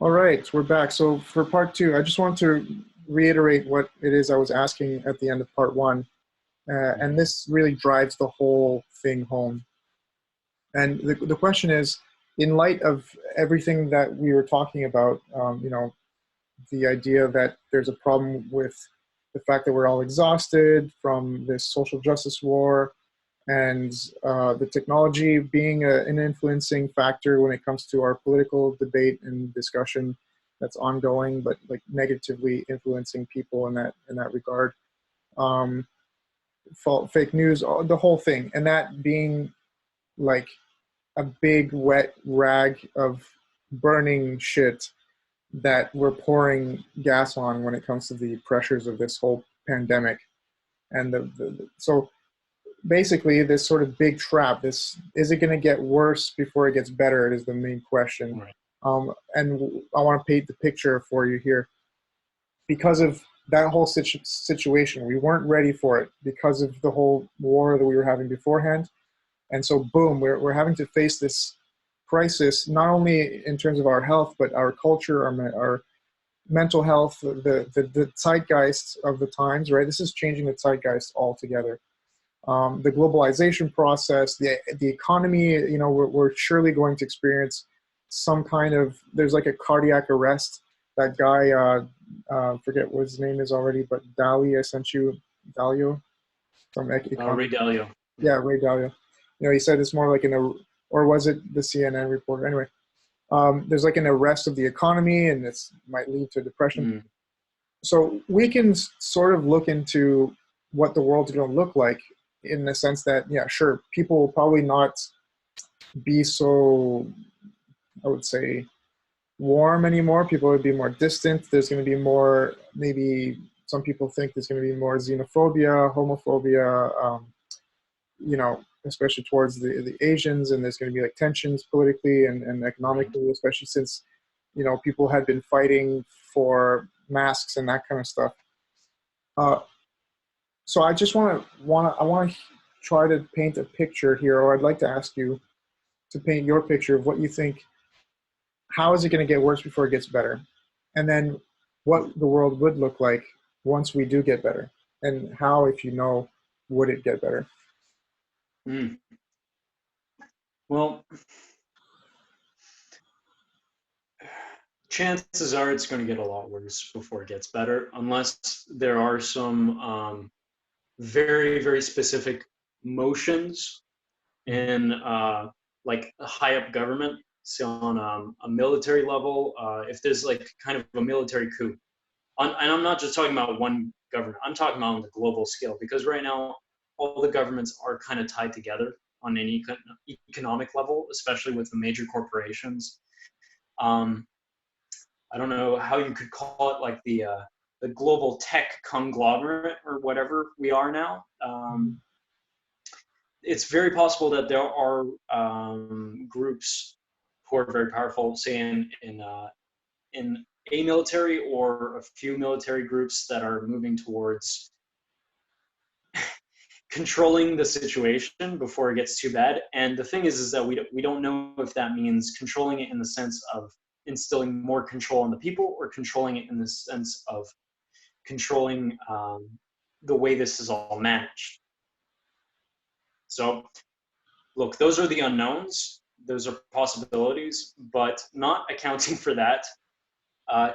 All right, we're back. So for part two, I just want to reiterate what it is I was asking at the end of part one. And this really drives the whole thing home. And the question is, in light of everything that we were talking about, the idea that there's a problem with the fact that we're all exhausted from this social justice war, and the technology being an influencing factor when it comes to our political debate and discussion that's ongoing, but like negatively influencing people in that regard. Um, Fake news, the whole thing, and that being like a big wet rag of burning shit that we're pouring gas on when it comes to the pressures of this whole pandemic. And so basically this sort of big trap, this, is it going to get worse before it gets better, is the main question. Right. And I want to paint the picture for you here. Because of that whole situation, we weren't ready for it because of the whole war that we were having beforehand. And so boom, we're having to face this crisis, not only in terms of our health, but our culture, our mental health, the zeitgeist of the times, right? This is changing the zeitgeist altogether. The globalization process, the economy, we're surely going to experience some kind of, there's like a cardiac arrest. That guy, forget what his name is already, but Dali, I sent you, Dalio from Ray Dalio. Yeah, Ray Dalio. He said it's more like or was it the CNN reporter? Anyway, there's like an arrest of the economy, and this might lead to depression. So we can sort of look into what the world's going to look like, in the sense that, yeah, sure, people will probably not be so, I would say, warm anymore. People would be more distant. There's going to be more, maybe some people think there's going to be more xenophobia, homophobia, especially towards the Asians, and there's going to be like tensions politically and economically, especially since, people had been fighting for masks and that kind of stuff. So I just want to try to paint a picture here, or I'd like to ask you to paint your picture of what you think. How is it going to get worse before it gets better? And then what the world would look like once we do get better, and how, if would it get better? Well, chances are it's going to get a lot worse before it gets better, unless there are some very, very specific motions in like a high up government. So on a military level, if there's like kind of a military coup, and I'm not just talking about one government, I'm talking about on the global scale, because right now all the governments are kind of tied together on an economic level, especially with the major corporations. I don't know how you could call it, like the global tech conglomerate or whatever we are now. It's very possible that there are groups who are very powerful, say in a military or a few military groups that are moving towards controlling the situation before it gets too bad. And the thing is that we don't know if that means controlling it in the sense of instilling more control on the people, or controlling it in the sense of controlling the way this is all managed. So look, those are the unknowns. Those are possibilities, but not accounting for that,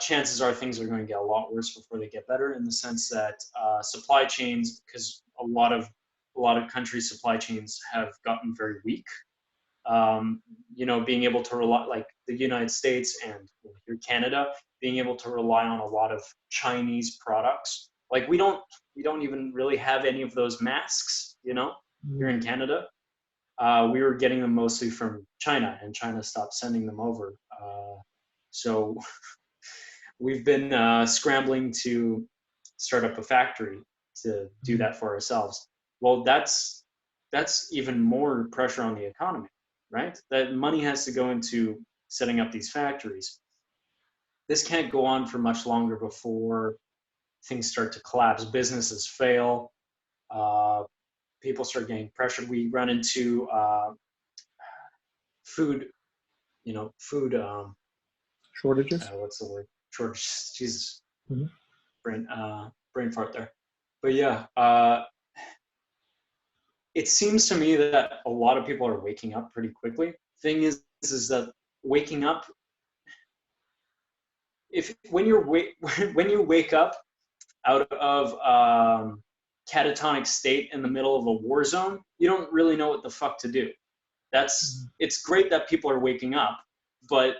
chances are things are going to get a lot worse before they get better, in the sense that supply chains, because a lot of countries' supply chains have gotten very weak. Being able to rely, like the United States and here Canada, being able to rely on a lot of Chinese products. Like we don't even really have any of those masks, here in Canada. We were getting them mostly from China, and China stopped sending them over. So we've been scrambling to start up a factory to do that for ourselves. Well, that's even more pressure on the economy, right? That money has to go into setting up these factories. This can't go on for much longer before things start to collapse. Businesses fail. People start getting pressured. We run into food Shortages. What's the word? Shortage. Jesus, Mm-hmm. brain fart there. But yeah, it seems to me that a lot of people are waking up pretty quickly. Thing is that waking up, if when you're when you wake up out of catatonic state in the middle of a war zone, you don't really know what the fuck to do. It's great that people are waking up, but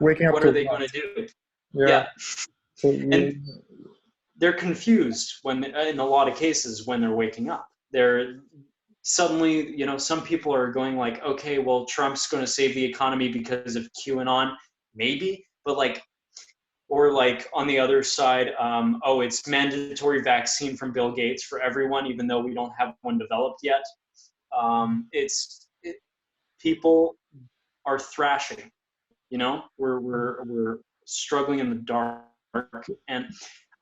Waking up what to are they going what? to do? Yeah. Yeah, So and they're confused when, in a lot of cases, when they're waking up. They're suddenly, some people are going like, okay, well, Trump's going to save the economy because of QAnon, maybe, but like, or like on the other side, oh, it's mandatory vaccine from Bill Gates for everyone, even though we don't have one developed yet. People are thrashing. We're struggling in the dark, and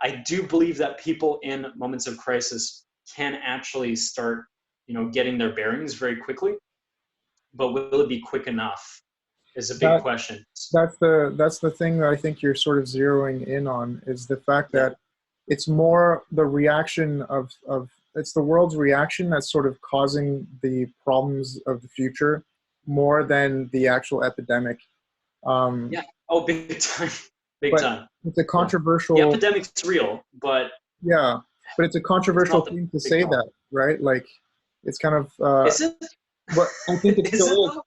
I do believe that people in moments of crisis can actually start, getting their bearings very quickly. But will it be quick enough? Is a big that question. that's the thing that I think you're sort of zeroing in on, is the fact Yeah, that it's more the reaction of it's the world's reaction that's sort of causing the problems of the future more than the actual epidemic. Um, yeah. Oh, big time, big but time. it's a Yeah, the controversial, epidemic's real, but yeah, but it's a it's controversial not the thing to big say that, problem. right? Like, it's kind of, Is it? but I think it Is it still is. though?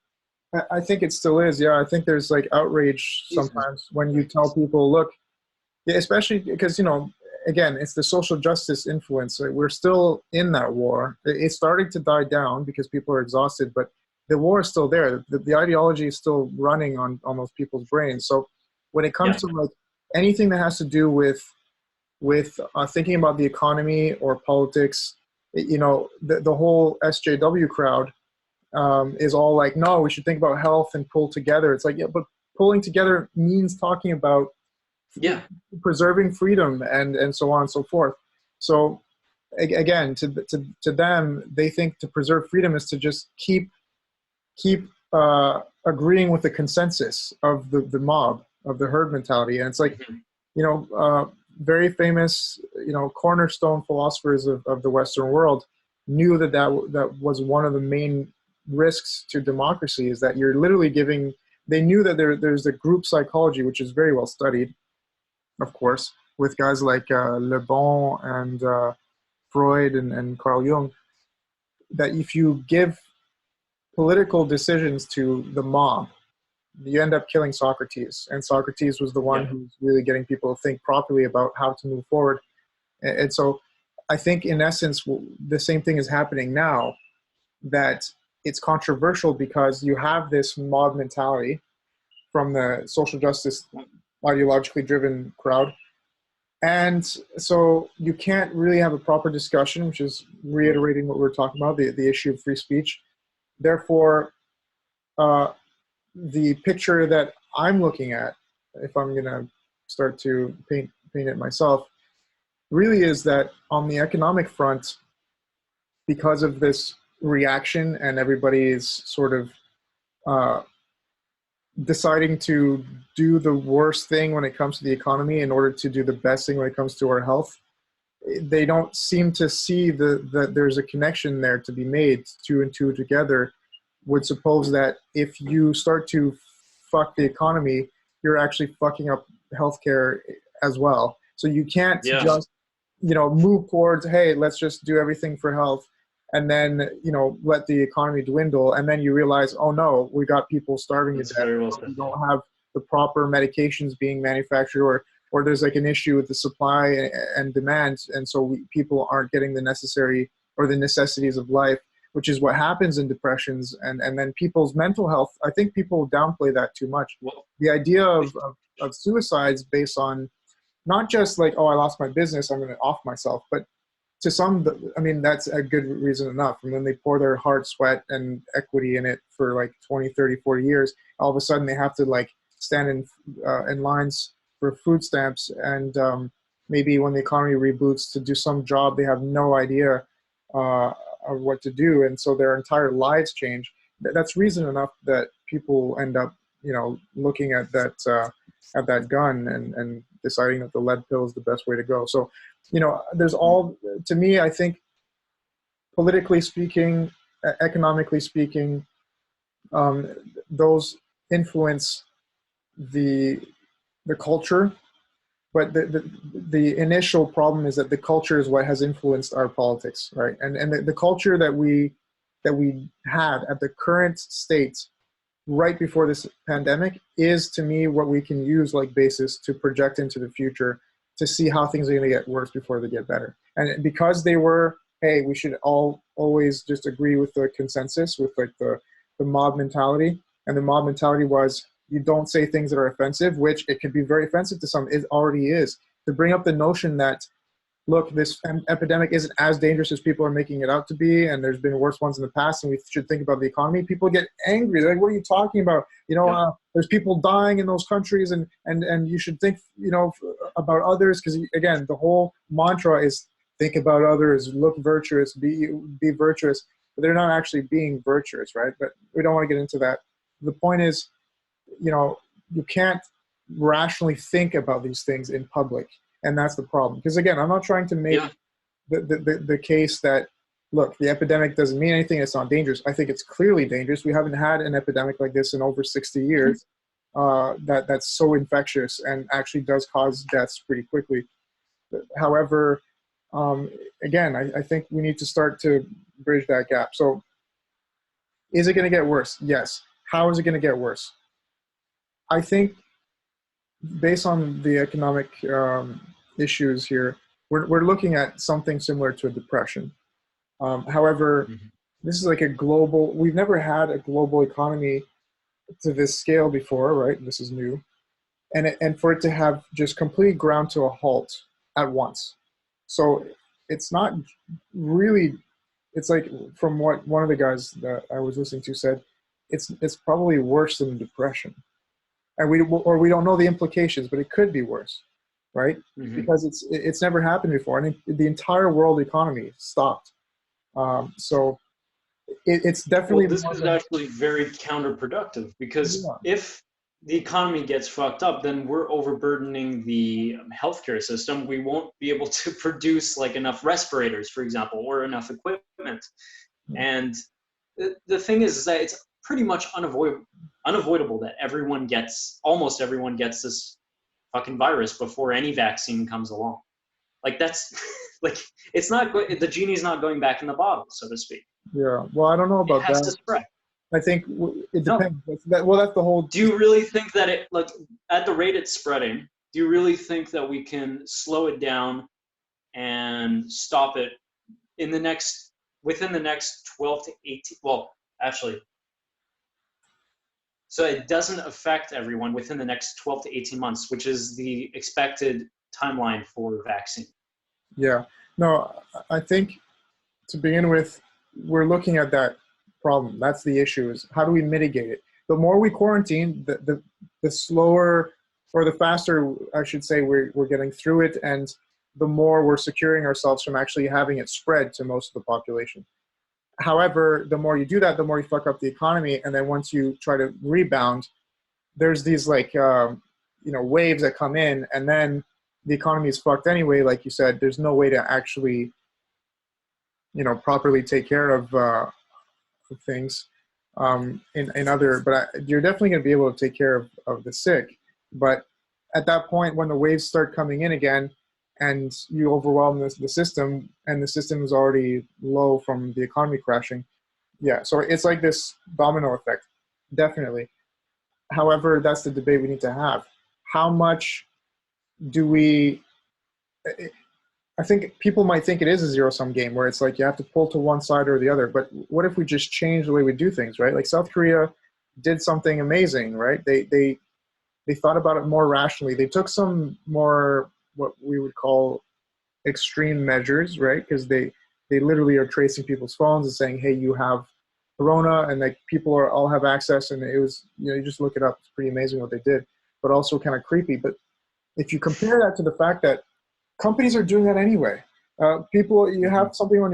I think it still is. Yeah, I think there's like outrage Jesus sometimes when you tell Christ. people, look, yeah, especially because, again, it's the social justice influence. Like, we're still in that war. It's starting to die down because people are exhausted, but the war is still there. The ideology is still running on those people's brains. So when it comes Yeah, to like anything that has to do with thinking about the economy or politics, the whole SJW crowd is all like, no, we should think about health and pull together. It's like, yeah, but pulling together means talking about yeah, preserving freedom and so on and so forth. So again, to them, they think to preserve freedom is to just keep agreeing with the consensus of the mob, of the herd mentality. And it's like, mhm, very famous, cornerstone philosophers of the Western world knew that was one of the main risks to democracy, is that you're literally giving. They knew that there's a group psychology, which is very well studied, of course, with guys like Le Bon and Freud and Carl Jung, that if you give political decisions to the mob, you end up killing Socrates. And Socrates was the one yeah, who's really getting people to think properly about how to move forward. And so I think, in essence, the same thing is happening now, that it's controversial because you have this mob mentality from the social justice ideologically driven crowd. And so you can't really have a proper discussion, which is reiterating what we're talking about, the issue of free speech. Therefore, uh, the picture that I'm looking at, if I'm going to start to paint it myself, really is that on the economic front, because of this reaction and everybody is sort of uh, deciding to do the worst thing when it comes to the economy in order to do the best thing when it comes to our health, they don't seem to see that there's a connection there to be made. Two and two together would suppose that if you start to fuck the economy, you're actually fucking up healthcare as well. So you can't yeah. just, move towards, hey, let's just do everything for health, and then, let the economy dwindle, and then you realize, oh no, we got people starving to That's death. very well said. We don't have the proper medications being manufactured, or there's like an issue with the supply and demand, and so people aren't getting the necessary or the necessities of life, which is what happens in depressions, and then people's mental health. I think people downplay that too much. Well, The idea of suicides based on not just like, oh, I lost my business, I'm going to off myself, but to some, I mean, that's a good reason enough. And then they pour their heart, sweat, and equity in it for like 20, 30, 40 years. All of a sudden they have to like stand in lines for food stamps. And maybe when the economy reboots to do some job, they have no idea of what to do. And so their entire lives change. That's reason enough that people end up looking at that gun and deciding that the lead pill is the best way to go. So, there's all, to me, I think, politically speaking, economically speaking, those influence the culture. But the initial problem is that the culture is what has influenced our politics, right? And the culture that we had at the current state right before this pandemic is, to me, what we can use like basis to project into the future to see how things are going to get worse before they get better. And because they were, hey, we should all always just agree with the consensus, with like the mob mentality. And the mob mentality was, you don't say things that are offensive, which it could be very offensive to some. It already is. To bring up the notion that, look, this epidemic isn't as dangerous as people are making it out to be, and there's been worse ones in the past, and we should think about the economy. People get angry. They're like, what are you talking about? There's people dying in those countries, and you should think, about others, because, again, the whole mantra is think about others, look virtuous, be virtuous. But they're not actually being virtuous, right? But we don't want to get into that. The point is, you can't rationally think about these things in public. And that's the problem. Because, again, I'm not trying to make the case that, look, the epidemic doesn't mean anything, it's not dangerous. I think it's clearly dangerous. We haven't had an epidemic like this in over 60 years that's so infectious and actually does cause deaths pretty quickly. However, again, I think we need to start to bridge that gap. So is it going to get worse? Yes. How is it going to get worse? I think, based on the economic issues here, we're looking at something similar to a depression. However, this is like a global, we've never had a global economy to this scale before, right? This is new. And for it to have just completely ground to a halt at once. So it's not really, it's like, from what one of the guys that I was listening to said, it's probably worse than depression. And we don't know the implications, but it could be worse, right? Because it's never happened before, and the entire world economy stopped. So it's definitely. Well, this is actually very counterproductive, because if the economy gets fucked up, then we're overburdening the healthcare system. We won't be able to produce like enough respirators, for example, or enough equipment. And the thing is that it's pretty much unavoidable that almost everyone gets this fucking virus before any vaccine comes along. Like, that's like, it's not the genie's not going back in the bottle, so to speak. Yeah. Well, I don't know about that. It has to spread. I think it depends. No. That's the whole. Do you really think that it, like, at the rate it's spreading, do you really think that we can slow it down and stop it within the next 12 to 18? Well, actually, so it doesn't affect everyone within the next 12 to 18 months, which is the expected timeline for vaccine. Yeah. No, I think, to begin with, we're looking at that problem. That's the issue, is how do we mitigate it? The more we quarantine, the slower, or the faster, I should say, we're getting through it, and the more we're securing ourselves from actually having it spread to most of the population. However, the more you do that, the more you fuck up the economy, and then once you try to rebound, there's these like waves that come in, and then the economy is fucked anyway. Like you said, there's no way to actually properly take care of things in other, but you're definitely going to be able to take care of the sick. But at that point, when the waves start coming in again, and you overwhelm the system, and the system is already low from the economy crashing. Yeah, so it's like this domino effect, definitely. However, that's the debate we need to have. How much do we, I think people might think it is a zero-sum game, where it's like you have to pull to one side or the other, but what if we just change the way we do things, right? Like South Korea did something amazing, right? They thought about it more rationally. They took some more, what we would call, extreme measures, right? Because they literally are tracing people's phones and saying, hey, you have corona, and like people all have access, and it was, you just look it up. It's pretty amazing what they did, but also kind of creepy. But if you compare that to the fact that companies are doing that anyway, people, you have something in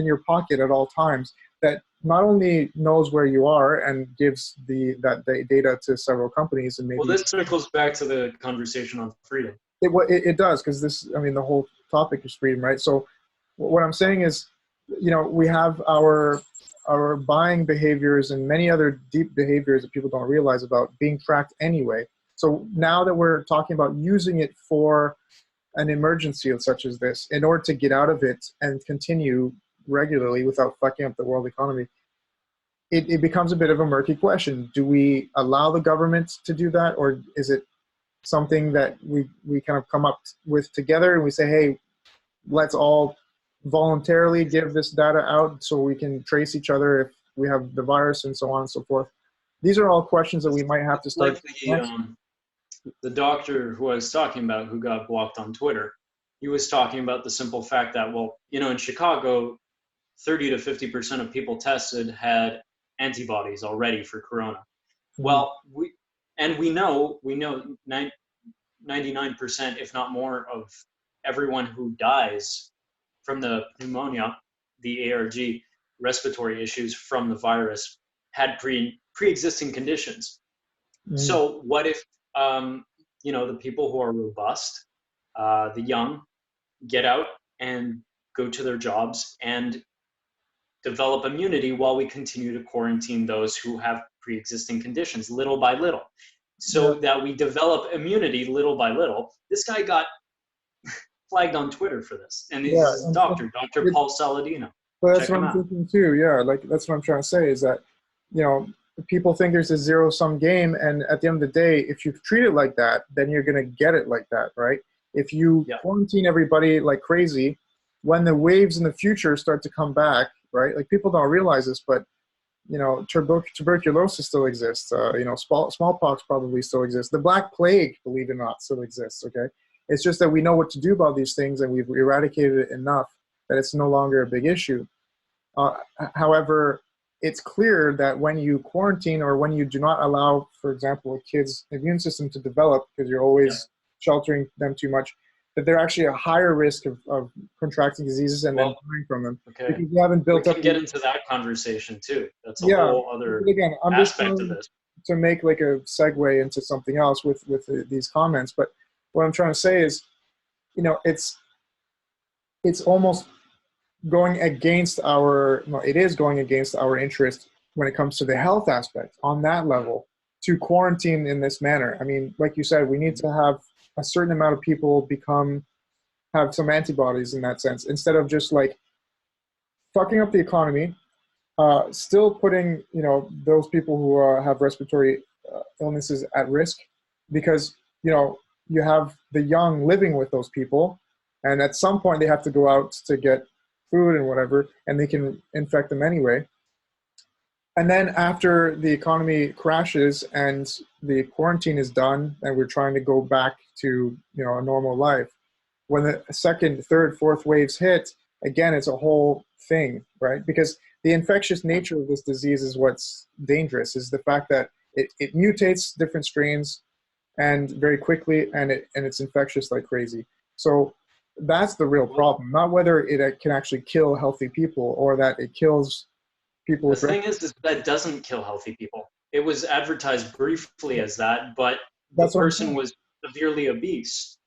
your pocket at all times that not only knows where you are and gives the data to several companies and Well, maybe this circles back to the conversation on freedom. it does, because this, I mean, the whole topic is freedom, right? So what I'm saying is, we have our buying behaviors and many other deep behaviors that people don't realize about being tracked anyway. So now that we're talking about using it for an emergency such as this, in order to get out of it and continue regularly without fucking up the world economy, it becomes a bit of a murky question. Do we allow the government to do that, or is it something that we kind of come up with together and we say, hey, let's all voluntarily give this data out so we can trace each other if we have the virus and so on and so forth? These are all questions that we might have to start. Like the doctor who I was talking about who got blocked on Twitter, he was talking about the simple fact that, well, in Chicago, 30 to 50% of people tested had antibodies already for corona. Well, we know 99%, if not more, of everyone who dies from the pneumonia, the ARG, respiratory issues from the virus, had pre-existing conditions. So what if the people who are robust, the young, get out and go to their jobs and develop immunity while we continue to quarantine those who have pre-existing conditions little by little, so that we develop immunity little by little. This guy got flagged on Twitter for this, and he's a doctor, Dr. Paul Saladino. But that's Check what him I'm out. thinking too. Yeah, like that's what I'm trying to say is that, people think there's a zero-sum game, and at the end of the day, if you treat it like that, then you're gonna get it like that, right? If you quarantine everybody like crazy, when the waves in the future start to come back, right? Like, people don't realize this, but tuberculosis still exists. Smallpox probably still exists. The Black Plague, believe it or not, still exists. Okay, it's just that we know what to do about these things, and we've eradicated it enough that it's no longer a big issue. However, it's clear that when you quarantine or when you do not allow, for example, a kid's immune system to develop because you're always sheltering them too much, that they're actually a higher risk of contracting diseases and then dying from them. Okay. Because you haven't built we up. can get into that conversation too. That's a whole other again, I'm aspect just of this. To make like a segue into something else with these comments. But what I'm trying to say is, it's almost going against it is going against our interest when it comes to the health aspect on that level to quarantine in this manner. I mean, like you said, we need to have a certain amount of people have some antibodies in that sense, instead of just like fucking up the economy, still putting those people who have respiratory illnesses at risk, because you have the young living with those people, and at some point they have to go out to get food and whatever, and they can infect them anyway. And then after the economy crashes and the quarantine is done and we're trying to go back to a normal life, when the second, third, fourth waves hit, again, it's a whole thing, right? Because the infectious nature of this disease is what's dangerous, is the fact that it mutates different strains and very quickly, and it's infectious like crazy. So that's the real problem, not whether it can actually kill healthy people or that it kills people. The thing is that it doesn't kill healthy people. It was advertised briefly as that, but the person was severely obese.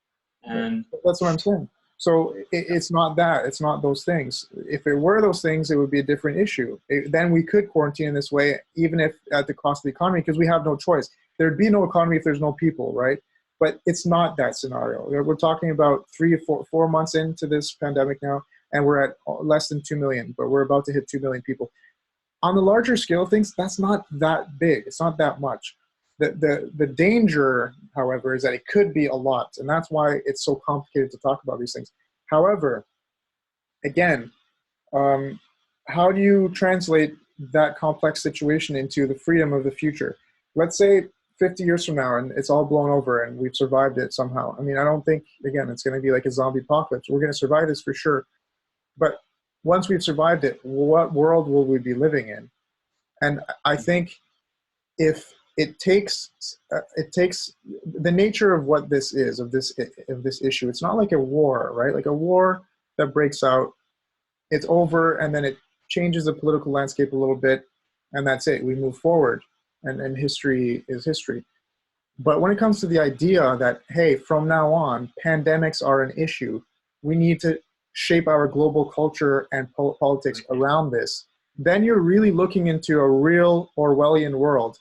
And that's what I'm saying. So it's not that. It's not those things. If it were those things, it would be a different issue. Then we could quarantine in this way, even if at the cost of the economy, because we have no choice. There'd be no economy if there's no people, right? But it's not that scenario. We're talking about 3 or 4 months into this pandemic now, and we're at less than 2 million, but we're about to hit 2 million people. On the larger scale of things, that's not that big. It's not that much. The danger, however, is that it could be a lot, and that's why it's so complicated to talk about these things. However, again, how do you translate that complex situation into the freedom of the future? Let's say 50 years from now and it's all blown over and we've survived it somehow. I mean, I don't think, again, it's going to be like a zombie apocalypse. We're going to survive this for sure. But once we've survived it, what world will we be living in? And I think if it takes the nature of what this is, of this issue, it's not like a war, right? Like a war that breaks out, it's over and then it changes the political landscape a little bit, and that's it. We move forward, and history is history. But when it comes to the idea that, hey, from now on, pandemics are an issue, we need to shape our global culture and politics around this, then you're really looking into a real Orwellian world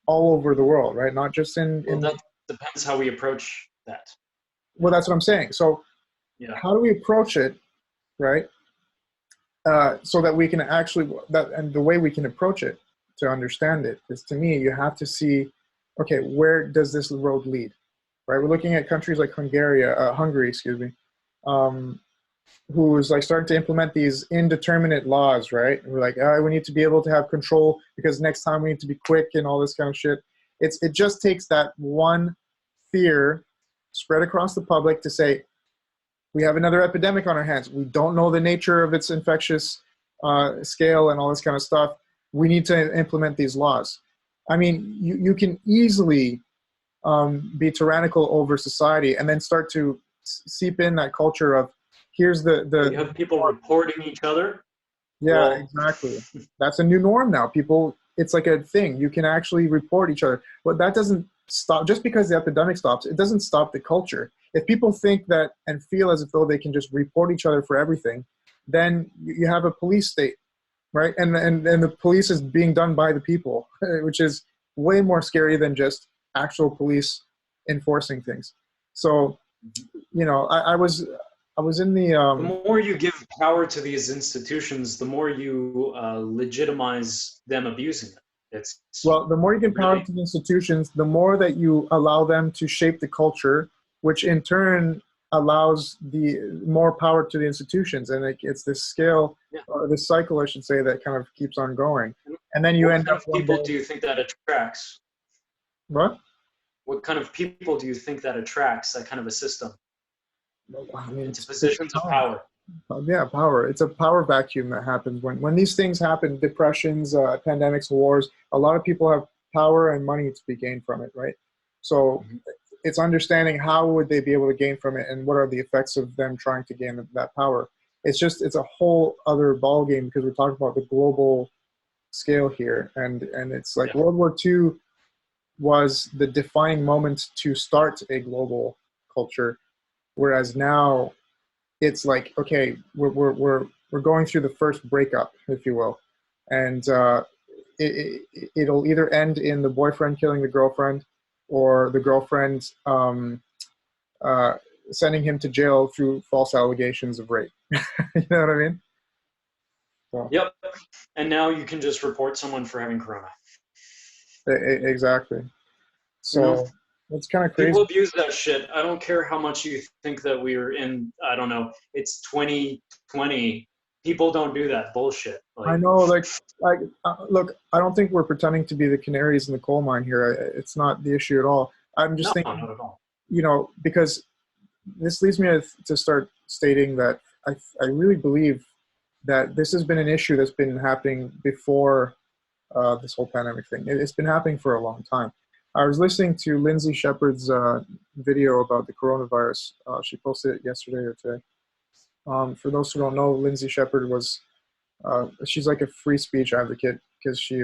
all over the world, right? Not just Well, that depends how we approach that. well, that's what I'm saying. So Yeah. how do we approach it, right? So that we can actually, and the way we can approach it to understand it is, to me, you have to see, okay, where does this road lead, right? We're looking at countries like Hungary, excuse me, who's like starting to implement these indeterminate laws, right? And we're like, we need to be able to have control because next time we need to be quick and all this kind of shit. It just takes that one fear spread across the public to say, we have another epidemic on our hands. We don't know the nature of its infectious scale and all this kind of stuff. We need to implement these laws. I mean, you can easily be tyrannical over society and then start to seep in that culture of, here's the you have people reporting each other. Yeah, well, exactly. That's a new norm now. People, it's like a thing. You can actually report each other. But that doesn't stop, just because the epidemic stops, it doesn't stop the culture. If people think that and feel as though they can just report each other for everything, then you have a police state, right? And the police is being done by the people, which is way more scary than just actual police enforcing things. So, I was in the the more you give power to these institutions, the more you legitimize them abusing it. Well, the more you give power really, to the institutions, the more that you allow them to shape the culture, which in turn allows the more power to the institutions. And it's this scale, or this cycle, I should say, that kind of keeps on going. And then you end up. What kind of people do you think that attracts? What? What kind of people do you think that attracts that kind of a system I mean, into positions of power? Yeah, power. It's a power vacuum that happens when these things happen. Depressions, pandemics, wars. A lot of people have power and money to be gained from it, right? So it's understanding how would they be able to gain from it, and what are the effects of them trying to gain that power. It's a whole other ball game, because we're talking about the global scale here, and it's like World War II was the defining moment to start a global culture, whereas now it's like, okay, we're going through the first breakup, if you will, and it'll either end in the boyfriend killing the girlfriend, or the girlfriend sending him to jail through false allegations of rape. You know what I mean? So, yep. And now you can just report someone for having corona. Exactly. So it's kind of crazy. People abuse that shit. I don't care how much you think that we're in, I don't know, it's 2020. People don't do that bullshit. I know, look, I don't think we're pretending to be the canaries in the coal mine here. It's not the issue at all. I'm just thinking, not at all. Because this leads me to start stating that I really believe that this has been an issue that's been happening before this whole pandemic thing. It's been happening for a long time. I was listening to Lindsay Shepard's video about the coronavirus. She posted it yesterday or today. For those who don't know, Lindsay Shepard was, she's like a free speech advocate, because she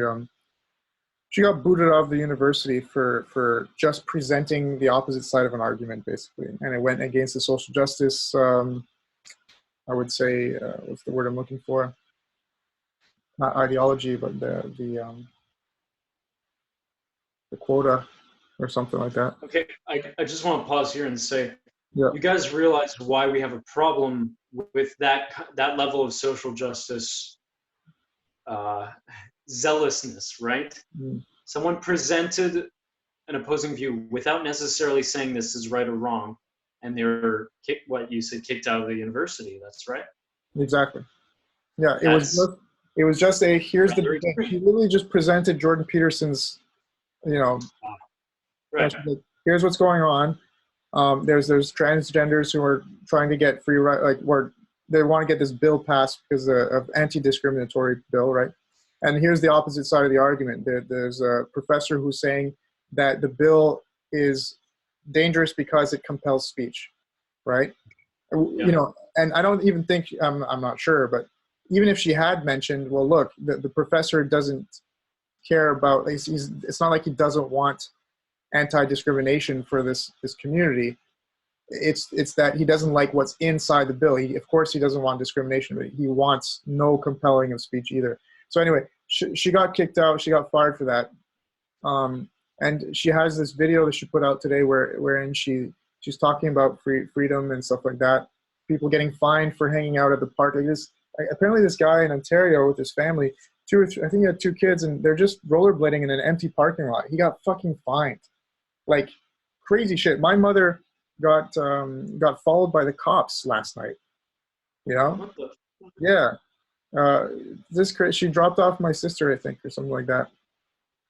got booted out of the university for just presenting the opposite side of an argument, basically. And it went against the social justice, I would say, what's the word I'm looking for? Not ideology, but the quota or something like that. Okay, I just want to pause here and say, Yeah. you guys realize why we have a problem with that level of social justice zealousness, right? Someone presented an opposing view without necessarily saying this is right or wrong, and they were kicked out of the university. That's right. Exactly. Yeah, it was just a, here's the thing. He literally just presented Jordan Peterson's, right. Here's what's going on. There's transgenders who are trying to get free right, like where they want to get this bill passed because of anti-discriminatory bill, right? And here's the opposite side of the argument. There's a professor who's saying that the bill is dangerous because it compels speech, right? And I don't even think, I'm not sure, but even if she had mentioned, well, look, the professor doesn't care about, it's not like he doesn't want anti-discrimination for this community. It's that he doesn't like what's inside the bill. Of course, he doesn't want discrimination, but he wants no compelling of speech either. So anyway, she got kicked out. She got fired for that. And she has this video that she put out today wherein she's talking about freedom and stuff like that. People getting fined for hanging out at the park. Like this, apparently this guy in Ontario with his family, two or three, I think he had 2 kids, and they're just rollerblading in an empty parking lot. He got fucking fined, like crazy shit. My mother got followed by the cops last night. You know? What the? Yeah. She dropped off my sister, I think, or something like that,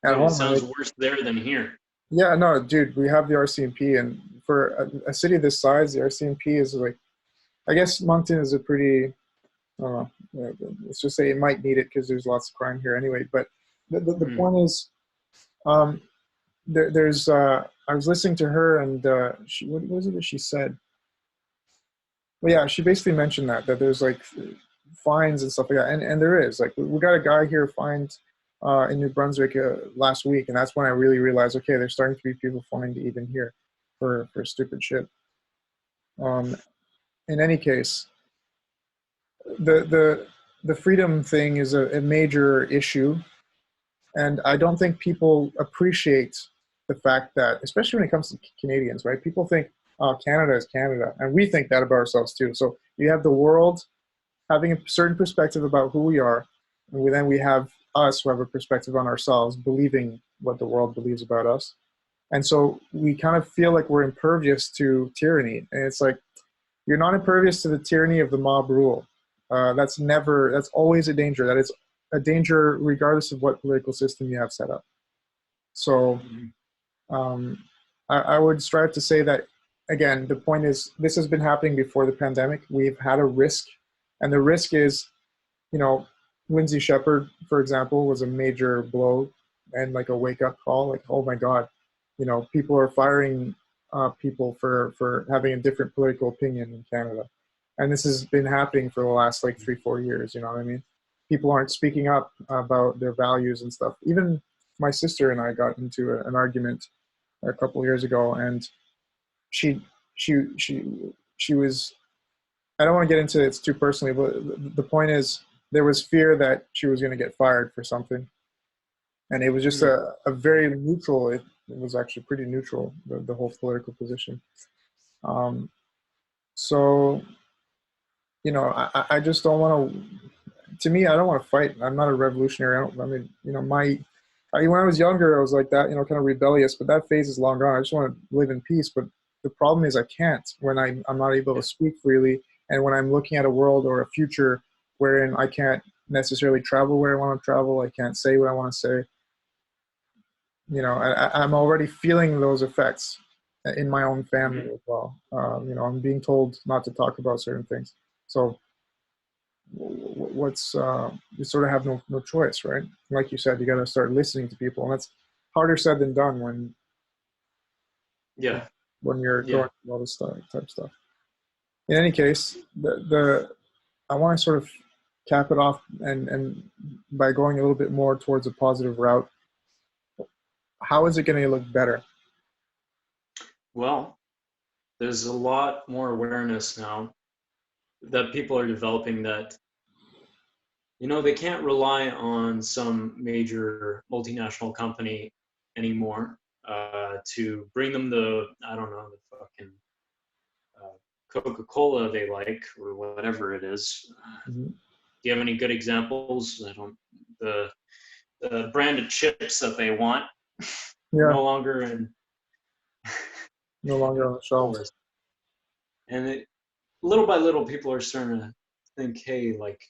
at Dude, it home. sounds worse there than here. Yeah, no, dude, we have the RCMP, and for a city this size, the RCMP is like, I guess Moncton is a pretty, I don't know, let's just say it might need it because there's lots of crime here anyway. But the point is, there's, I was listening to her, and what was it that she said? Well, yeah, she basically mentioned that there's like fines and stuff like that, and there is, like, we got a guy here fined in New Brunswick last week, and that's when I really realized, okay, there's starting to be people fined even here for stupid shit. In any case, the freedom thing is a major issue, and I don't think people appreciate the fact that, especially when it comes to Canadians, right? People think, oh, Canada is Canada, and we think that about ourselves too. So you have the world having a certain perspective about who we are, and then we have us who have a perspective on ourselves, believing what the world believes about us. And so we kind of feel like we're impervious to tyranny. And it's like, you're not impervious to the tyranny of the mob rule. That's always a danger. That is a danger regardless of what political system you have set up. So I would strive to say that, again, the point is, this has been happening before the pandemic. We've had a risk, and the risk is, Lindsay Shepherd, for example, was a major blow and like a wake-up call. Like, oh my God, people are firing people for having a different political opinion in Canada. And this has been happening for the last like 3-4 years, you know what I mean? People aren't speaking up about their values and stuff. Even my sister and I got into an argument a couple of years ago, and she was, I don't want to get into it too personally, but the point is, there was fear that she was going to get fired for something. And it was just a very neutral, it was actually pretty neutral, the whole political position. So, I just don't want to me, I don't want to fight. I'm not a revolutionary. When I was younger, I was like that, kind of rebellious, but that phase is long gone. I just want to live in peace. But the problem is I can't when I'm not able to speak freely. And when I'm looking at a world or a future wherein I can't necessarily travel where I want to travel, I can't say what I want to say. I'm already feeling those effects in my own family as well. I'm being told not to talk about certain things. So you sort of have no choice, right? Like you said, you got to start listening to people, and that's harder said than done when you're going through all this type of stuff. In any case, I want to sort of cap it off and by going a little bit more towards a positive route. How is it going to look better? Well, there's a lot more awareness now that people are developing that, they can't rely on some major multinational company anymore to bring them the fucking Coca-Cola they like, or whatever it is. Mm-hmm. Do you have any good examples? The brand of chips that they want, no longer on the shelves. And little by little, people are starting to think, hey, like,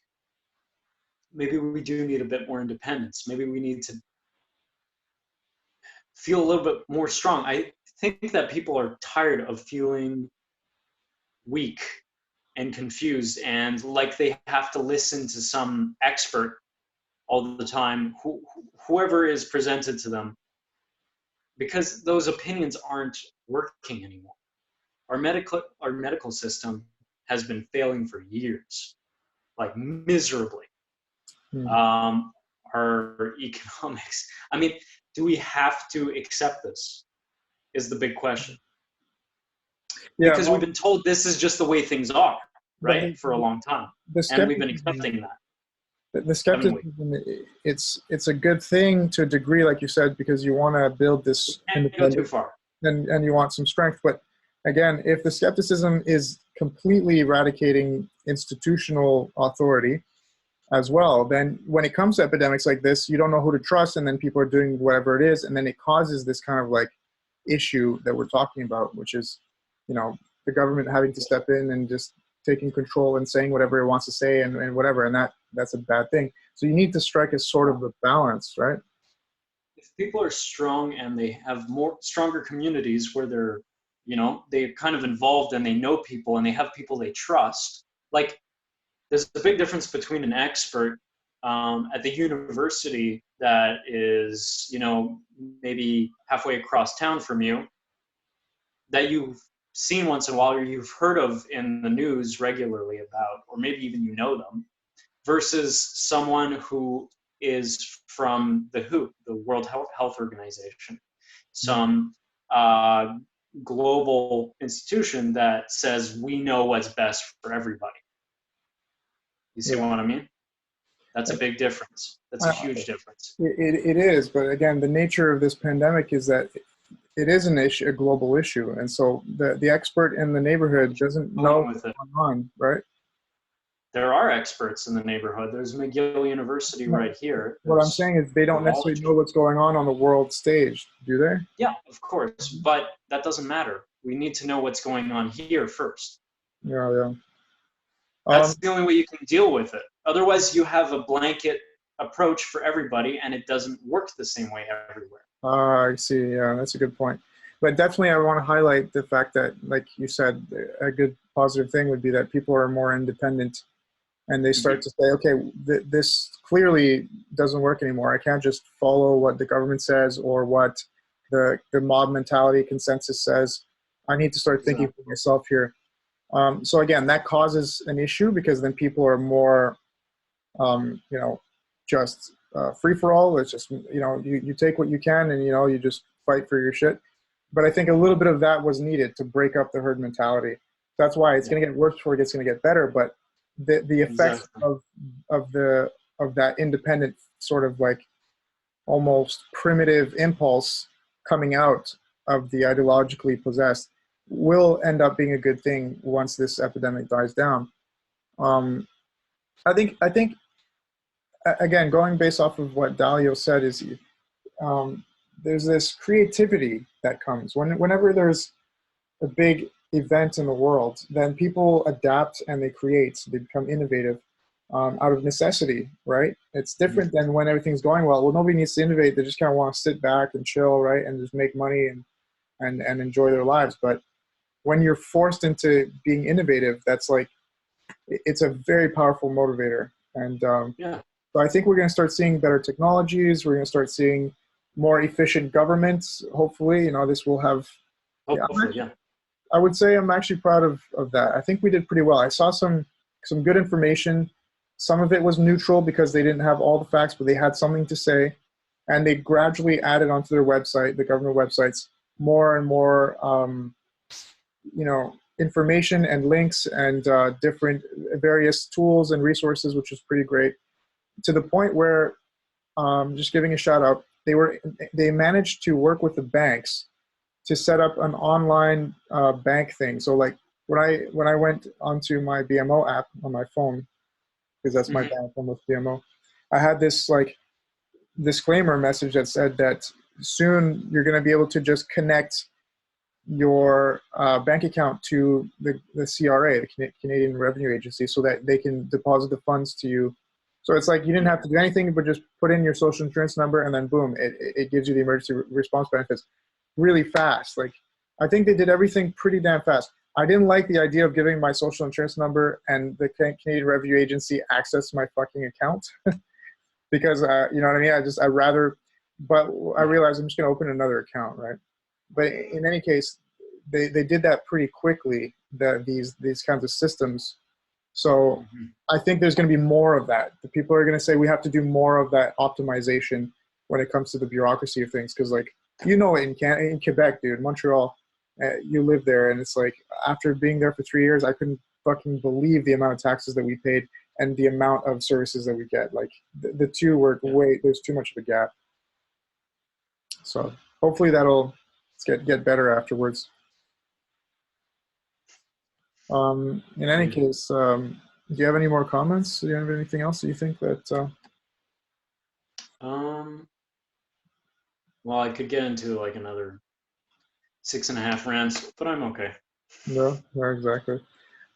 maybe we do need a bit more independence. Maybe we need to feel a little bit more strong. I think that people are tired of feeling weak and confused and like they have to listen to some expert all the time, whoever is presented to them, because those opinions aren't working anymore. Our medical system has been failing for years. like miserably. Hmm. Our economics. I mean, do we have to accept this? Is the big question. Yeah, Because we've well, been told this is just the way things are, but right, for a long time, the and we've been skepticism, accepting that, the haven't we? skepticism, it's a good thing to a degree, like you said, because you want to build We this can't go too independent, far. and you want some strength. But again, if the skepticism is completely eradicating institutional authority as well, then when it comes to epidemics like this, you don't know who to trust, and then people are doing whatever it is, and then it causes this kind of like issue that we're talking about, which is, you know, the government having to step in and just taking control and saying whatever it wants to say, and whatever, and that's a bad thing. So you need to strike a sort of a balance, right? If people are strong and they have more stronger communities where they're, they're kind of involved and they know people and they have people they trust, like there's a big difference between an expert at the university that is, maybe halfway across town from you, that you've seen once in a while or you've heard of in the news regularly about, or maybe even you know them, versus someone who is from the WHO, the World Health Organization, some uh, global institution that says we know what's best for everybody. You see Yeah. what I mean? That's a big difference. That's a Uh, huge difference. it is, but again, the nature of this pandemic is that it is an issue, a global issue, and so the expert in the neighborhood doesn't know Going what's with it. going on, right? There are experts in the neighborhood. There's McGill University right here. What I'm There's saying is they don't necessarily virology. know what's going on the world stage, do they? Yeah, of course, but that doesn't matter. We need to know what's going on here first. Yeah, yeah. That's the only way you can deal with it. Otherwise, you have a blanket approach for everybody, and it doesn't work the same way everywhere. I see. Yeah, that's a good point. But definitely, I want to highlight the fact that, like you said, a good positive thing would be that people are more independent, and they start to say, okay, this clearly doesn't work anymore. I can't just follow what the government says or what the mob mentality consensus says. I need to start thinking for myself here. So again, that causes an issue because then people are more, just free for all. It's just, you take what you can and, you just fight for your shit. But I think a little bit of that was needed to break up the herd mentality. That's why it's going to get worse before it's going to get better. But the effects Exactly. of that independent sort of like almost primitive impulse coming out of the ideologically possessed will end up being a good thing once this epidemic dies down. Um, I think again, going based off of what Dalio said is um, there's this creativity that comes whenever there's a big event in the world, then people adapt and they create, they become innovative out of necessity, right? It's different than when everything's going well. Well, nobody needs to innovate. They just kind of want to sit back and chill, right? And just make money and enjoy their lives. But when you're forced into being innovative, that's like, it's a very powerful motivator. And Yeah. so I think we're going to start seeing better technologies. We're going to start seeing more efficient governments. Hopefully, this will have, yeah, Hopefully, yeah. I would say I'm actually proud of that. I think we did pretty well. I saw some good information. Some of it was neutral because they didn't have all the facts, but they had something to say. And they gradually added onto their website, the government websites, more and more, information and links and different various tools and resources, which was pretty great. To the point where, just giving a shout out, they managed to work with the banks to set up an online bank thing. So like when I went onto my BMO app on my phone, because that's my bank, almost BMO, I had this like disclaimer message that said that soon you're going to be able to just connect your bank account to the CRA, the Canadian Revenue Agency, so that they can deposit the funds to you. So it's like you didn't have to do anything but just put in your social insurance number and then boom, it gives you the emergency response benefits really fast. Like I think they did everything pretty damn fast. I didn't like the idea of giving my social insurance number and the Canadian Revenue Agency access to my fucking account because you know what I mean. I rather, but I realized I'm just gonna open another account, right? But in any case, they did that pretty quickly. That these kinds of systems, So Mhm. I think there's going to be more of that. The people are going to say we have to do more of that optimization when it comes to the bureaucracy of things. Because, like, in Quebec, dude, Montreal, you live there, and it's like after being there for 3 years, I couldn't fucking believe the amount of taxes that we paid and the amount of services that we get. Like the two were Yeah. way there's too much of a gap. So hopefully that'll get better afterwards. In any Mm. case, do you have any more comments? Do you have anything else that you think that? Um, well, I could get into like another 6.5 rants, but I'm okay. No, no, exactly.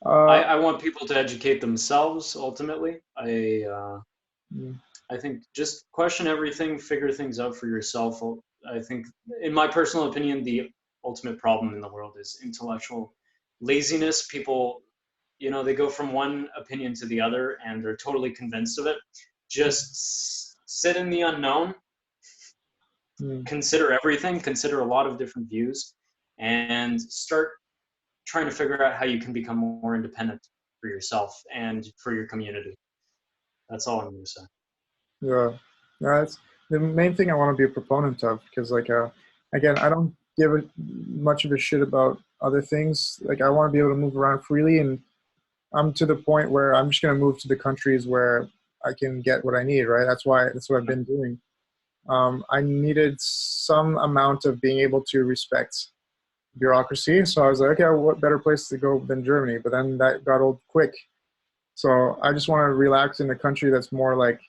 I want people to educate themselves ultimately. Mm, I think just question everything, figure things out for yourself. I think, in my personal opinion, the ultimate problem in the world is intellectual laziness. People, they go from one opinion to the other and they're totally convinced of it. Just sit in the unknown, mm, consider everything, consider a lot of different views, and start trying to figure out how you can become more independent for yourself and for your community. That's all I'm going to say. yeah, yeah. That's the main thing I want to be a proponent of because, like, again, I don't give much of a shit about other things. Like, I want to be able to move around freely, and I'm to the point where I'm just going to move to the countries where I can get what I need. Right. That's what I've been doing. I needed some amount of being able to respect bureaucracy. So I was like, okay, what better place to go than Germany? But then that got old quick. So I just want to relax in a country that's more like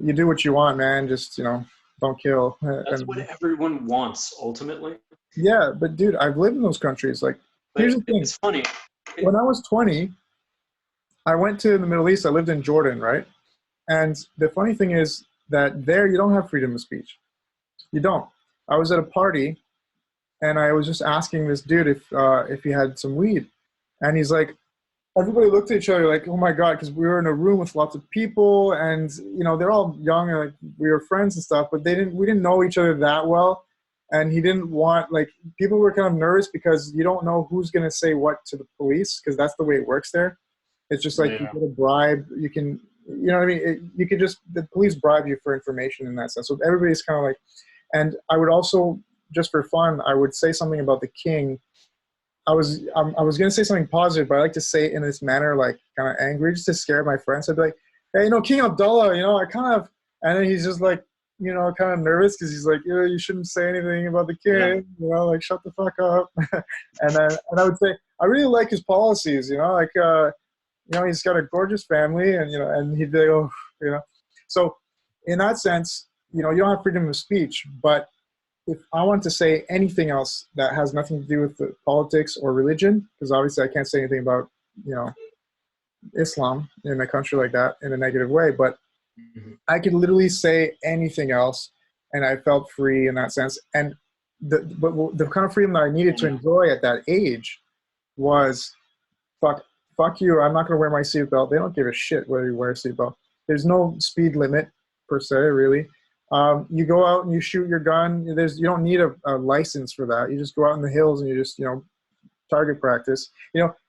you do what you want, man. Just don't kill. That's what And everyone wants ultimately. yeah, but dude, I've lived in those countries. Like, here's But the thing: it's funny. when I was 20, I went to the Middle East. I lived in Jordan, right? And the funny thing is that there you don't have freedom of speech. You don't. I was at a party and I was just asking this dude if he had some weed, and he's like, everybody looked at each other like, oh my god, because we were in a room with lots of people, and they're all young and like we were friends and stuff, but we didn't know each other that well, and he didn't want like people were kind of nervous because you don't know who's gonna say what to the police because that's the way it works there. It's just like you Yeah, get a bribe, you can, what I mean. You could just the police bribe you for information in that sense. So everybody's kind of like, and I would also just for fun, I would say something about the king. I was gonna say something positive, but I like to say it in this manner, like kind of angry, just to scare my friends. I'd be like, "Hey, King Abdullah, I kind of," and then he's just like, kind of nervous because he's like, "Yeah, you shouldn't say anything about the yeah. king, like shut the fuck up." And I would say, I really like his policies, like he's got a gorgeous family, and and he'd be like, "Oh, you know," so in that sense, you don't have freedom of speech, but if I want to say anything else that has nothing to do with the politics or religion, because obviously I can't say anything about you know Islam in a country like that in a negative way, but Mhm. I could literally say anything else, and I felt free in that sense. And the kind of freedom that I needed to enjoy at that age was fuck fuck you. I'm not going to wear my seatbelt. They don't give a shit whether you wear a seatbelt. There's no speed limit per se, really. You go out and you shoot your gun. You don't need a license for that. You just go out in the hills and you just target practice.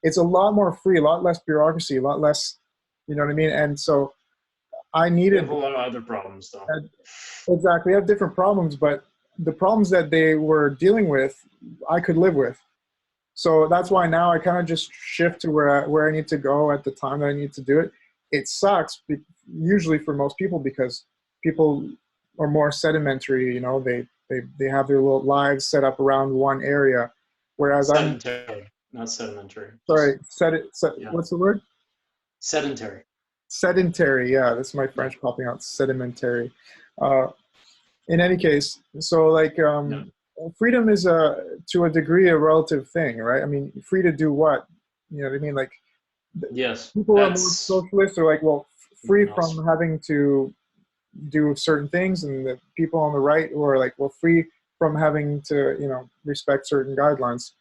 It's a lot more free, a lot less bureaucracy, a lot less. You know what I mean? And so I We have needed a lot of other problems though. exactly. We have different problems, but the problems that they were dealing with, I could live with. So that's why now I kind of just shift to where I need to go at the time that I need to do it. It sucks usually for most people because people are more sedimentary. They have their little lives set up around one area, whereas I'm Sedentary, not sedimentary. sorry. Just yeah, What's the word? sedentary. Sedentary. Yeah, that's my Yeah, French popping out. Sedimentary. Uh, in any case, so like yeah. freedom is to a degree a relative thing, right? I mean, free to do what? You know what I mean? Like Yes, people who are more that's socialist are like, well, free something else. from having to do certain things, and the people on the right who are like, well, free from having to respect certain guidelines.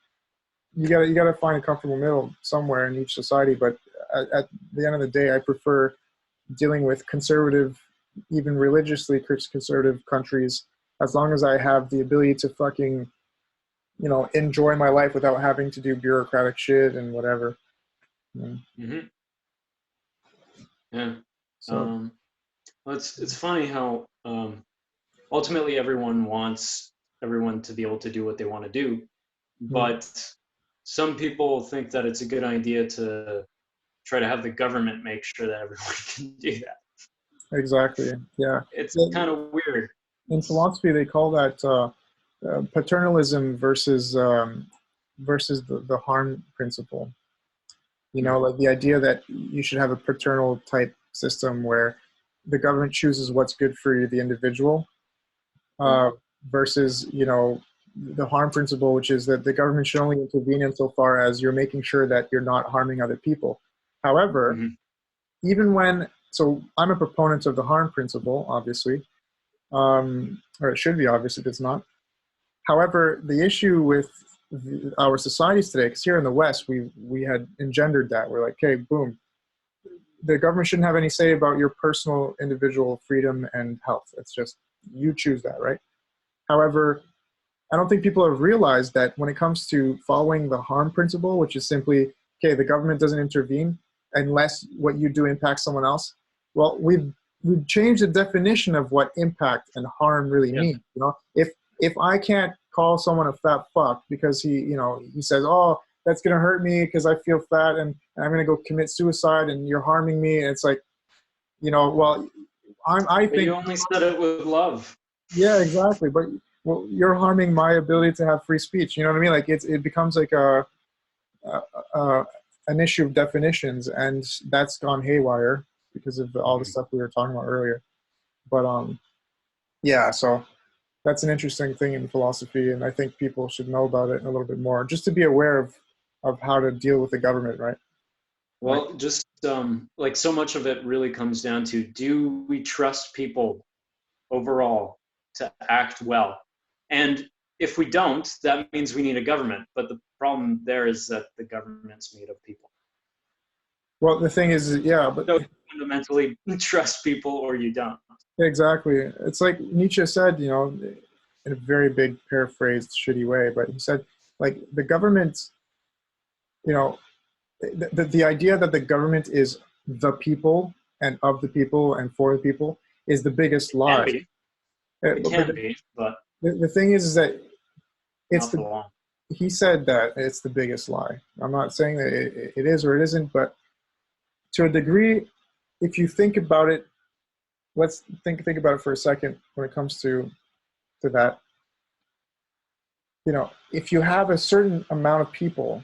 You gotta find a comfortable middle somewhere in each society. But at the end of the day, I prefer dealing with conservative, even religiously conservative countries, as long as I have the ability to fucking enjoy my life without having to do bureaucratic shit and whatever. Hmm. Yeah. So, Um, well, it's funny how ultimately everyone wants everyone to be able to do what they want to do, mm, but some people think that it's a good idea to try to have the government make sure that everyone can do that. exactly. Yeah. It's kind The- of weird. In It's, philosophy, they call that paternalism versus the harm principle. You know, hmm, like the idea that you should have a paternal type system where the government chooses what's good for the individual, yeah. uh, versus, you know, the harm principle, which is that the government should only intervene insofar as you're making sure that you're not harming other people. However, Hmm. even when, so I'm a proponent of the harm principle, obviously, or it should be obvious if it's not. However, the issue with our societies today, because here in the West, we had engendered that. We're like, okay, boom, the government shouldn't have any say about your personal individual freedom and health. It's just you choose that, right? However, I don't think people have realized that when it comes to following the harm principle, which is simply, okay, the government doesn't intervene unless what you do impacts someone else. Well, we've changed the definition of what impact and harm really Yeah. means. You know, if I can't call someone a fat fuck because he says, oh, that's gonna hurt me because I feel fat and I'm gonna go commit suicide and you're harming me. And it's like, well, I But you think, only said it with love. yeah, exactly. But well, you're harming my ability to have free speech. You know what I mean? Like it becomes like a, a an issue of definitions, and that's gone haywire because of all the Mhm. stuff we were talking about earlier. But yeah. So that's an interesting thing in philosophy, and I think people should know about it a little bit more, just to be aware of how to deal with the government, right? Like, Well, just like so much of it really comes down to, do we trust people overall to act well? And if we don't, that means we need a government. But the problem there is that the government's made of people. well, the thing is, yeah, but So you fundamentally trust people or you don't. exactly. It's like Nietzsche said, in a very big paraphrased, shitty way, but he said, like, the government, you know, the idea that the government is the people and of the people and for the people is the biggest Can lie. be. It But can be, but the thing is that it's not for the, long. he said that it's the biggest lie. I'm not saying that it is or it isn't, but to a degree, if you think about it, let's think about it for a second when it comes to that. If you have a certain amount of people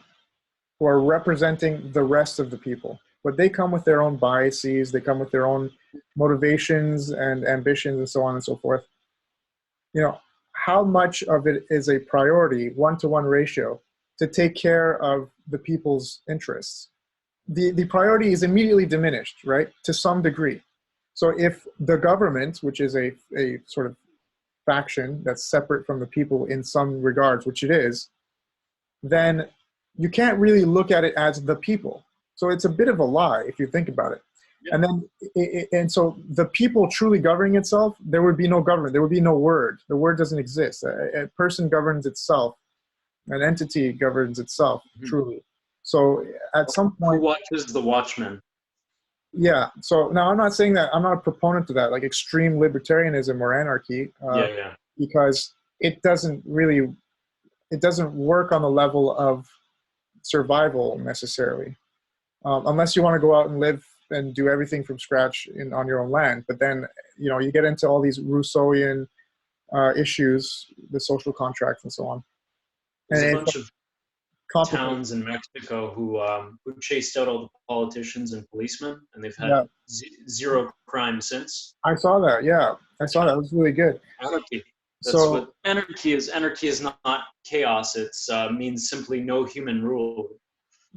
who are representing the rest of the people, but they come with their own biases, they come with their own motivations and ambitions and so on and so forth. How much of it is a priority, one-to-one ratio, to take care of the people's interests? The priority is immediately diminished, right, to some degree. So if the government, which is a sort of faction that's separate from the people in some regards, which it is, then you can't really look at it as the people. So it's a bit of a lie if you think about it. Yeah. And then, and so the people truly governing itself, there would be no government. There would be no word. The word doesn't exist. A person governs itself. An entity governs itself, Mhm. truly. So at some Who point, watches the Watchmen? yeah. So now I'm not saying that I'm not a proponent of that, like extreme libertarianism or anarchy, Yeah, yeah. because it doesn't work on the level of survival necessarily, unless you want to go out and live and do everything from scratch on your own land. But then, you get into all these Rousseauian issues, the social contract and so on. There's And a it's bunch of complicated. towns in Mexico who chased out all the politicians and policemen, and they've had Yeah, zero crime since. I saw that. Yeah, I saw that. It was really good. Anarchy. That's So what anarchy is. Anarchy is not chaos. It means simply no human rule.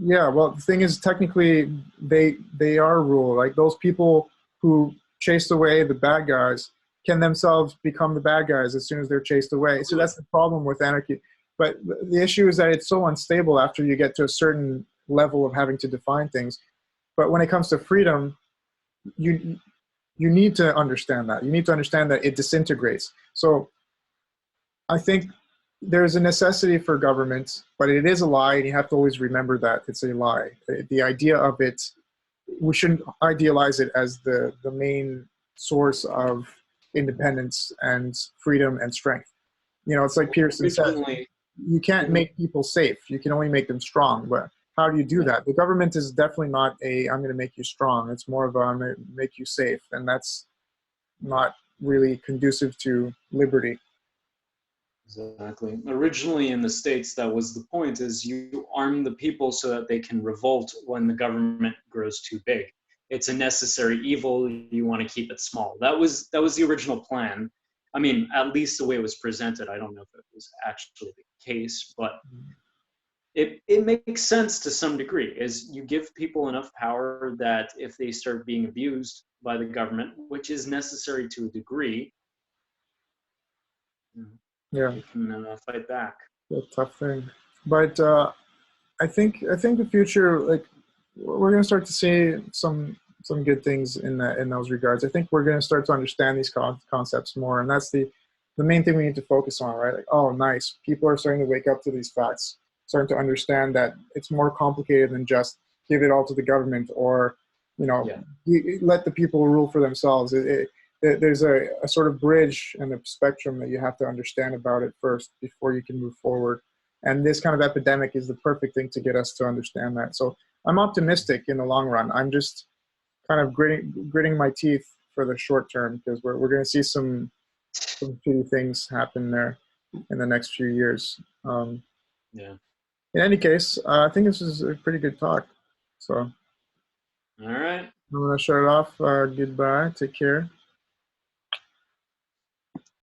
yeah, well, the thing is, technically, they are rule. Like those people who chased away the bad guys can themselves become the bad guys as soon as they're chased away. So that's the problem with anarchy. But the issue is that it's so unstable after you get to a certain level of having to define things. But when it comes to freedom, you you need to understand that. You need to understand that it disintegrates. So I think there's a necessity for government, but it is a lie, and you have to always remember that it's a lie. The idea of it we shouldn't idealize it as the main source of independence and freedom and strength. You know, it's like Peterson said, Originally, you can't mhm, make people safe. You can only make them strong. But how do you do yeah, that? The government is definitely not a I'm going to make you strong. It's more of a I'm going to make you safe, and that's not really conducive to liberty. exactly. Originally in the States, that was the point, is you arm the people so that they can revolt when the government grows too big. It's a necessary evil. You want to keep it small. That was the original plan. I mean, at least the way it was presented. I don't know if it was actually the case, but it makes sense to some degree. Is you give people enough power that if they start being abused by the government, which is necessary to a degree, you know, Yeah, they can fight back. a tough thing. But I think the future, like we're going to start to see some good things in those regards. I think we're going to start to understand these concepts more, and that's the main thing we need to focus on, right? Like, oh, nice, people are starting to wake up to these facts, starting to understand that it's more complicated than just give it all to the government or, you know, Yeah. let the people rule for themselves. There's a sort of bridge and a spectrum that you have to understand about it first before you can move forward. And this kind of epidemic is the perfect thing to get us to understand that. So I'm optimistic in the long run. I'm just kind of gritting my teeth for the short term because we're going to see some shitty things happen there in the next few years. Yeah. In any case, I think this is a pretty good talk. So All right. I'm going to shut it off. Goodbye. Take care.